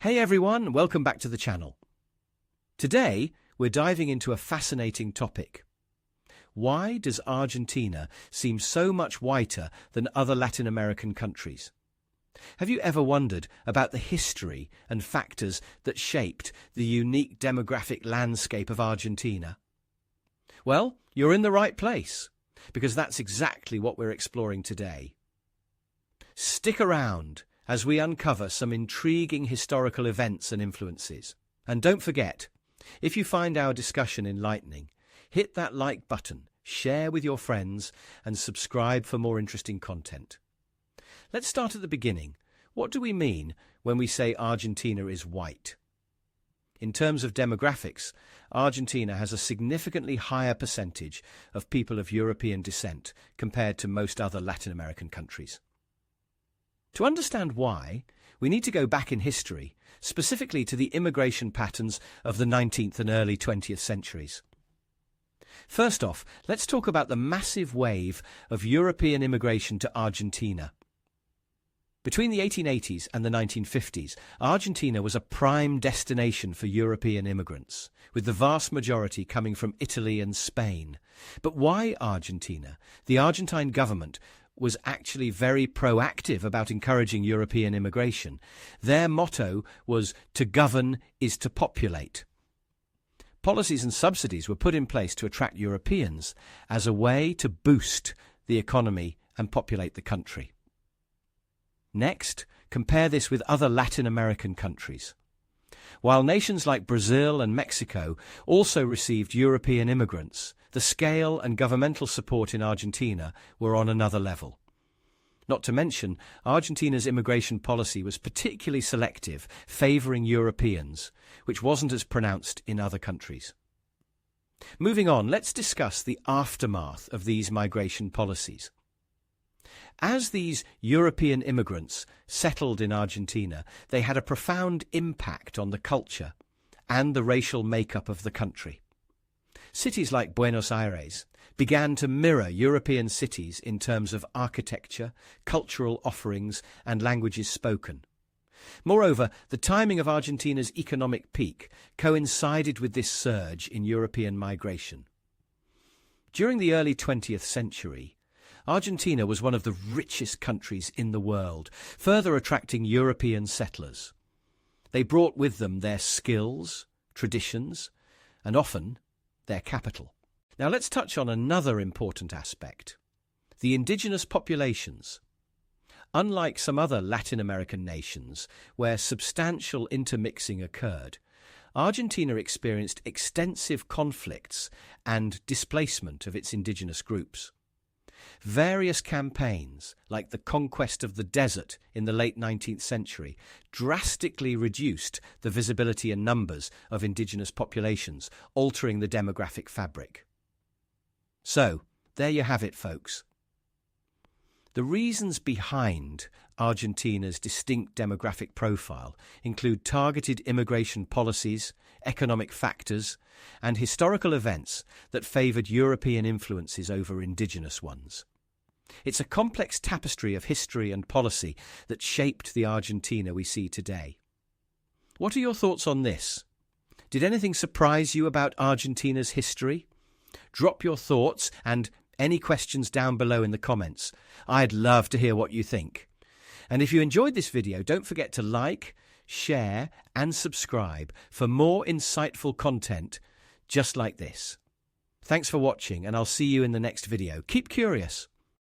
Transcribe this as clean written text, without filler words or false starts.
Hey everyone, welcome back to the channel. Today, we're diving into a fascinating topic. Why does Argentina seem so much whiter than other Latin American countries? Have you ever wondered about the history and factors that shaped the unique demographic landscape of Argentina? Well, you're in the right place, because that's exactly what we're exploring today. Stick around as we uncover some intriguing historical events and influences. And don't forget, if you find our discussion enlightening, hit that like button, share with your friends, and subscribe for more interesting content. Let's start at the beginning. What do we mean when we say Argentina is white? In terms of demographics, Argentina has a significantly higher percentage of people of European descent compared to most other Latin American countries. To understand why, we need to go back in history, specifically to the immigration patterns of the 19th and early 20th centuries. First off, let's talk about the massive wave of European immigration to Argentina. Between the 1880s and the 1950s, Argentina was a prime destination for European immigrants, with the vast majority coming from Italy and Spain. But why Argentina? The Argentine government was actually very proactive about encouraging European immigration. Their motto was, "To govern is to populate." Policies and subsidies were put in place to attract Europeans as a way to boost the economy and populate the country. Next, compare this with other Latin American countries. While nations like Brazil and Mexico also received European immigrants, the scale and governmental support in Argentina were on another level. Not to mention, Argentina's immigration policy was particularly selective, favouring Europeans, which wasn't as pronounced in other countries. Moving on, let's discuss the aftermath of these migration policies. As these European immigrants settled in Argentina, they had a profound impact on the culture and the racial makeup of the country. Cities like Buenos Aires began to mirror European cities in terms of architecture, cultural offerings, and languages spoken. Moreover, the timing of Argentina's economic peak coincided with this surge in European migration. During the early 20th century, Argentina was one of the richest countries in the world, further attracting European settlers. They brought with them their skills, traditions, and often their capital. Now let's touch on another important aspect: the indigenous populations. Unlike some other Latin American nations where substantial intermixing occurred, Argentina experienced extensive conflicts and displacement of its indigenous groups. Various campaigns, like the conquest of the desert in the late 19th century, drastically reduced the visibility and numbers of indigenous populations, altering the demographic fabric. So, there you have it, folks. The reasons behind Argentina's distinct demographic profile include targeted immigration policies, economic factors, and historical events that favoured European influences over indigenous ones. It's a complex tapestry of history and policy that shaped the Argentina we see today. What are your thoughts on this? Did anything surprise you about Argentina's history? Drop your thoughts and any questions down below in the comments. I'd love to hear what you think. And if you enjoyed this video, don't forget to like, share, and subscribe for more insightful content just like this. Thanks for watching, and I'll see you in the next video. Keep curious.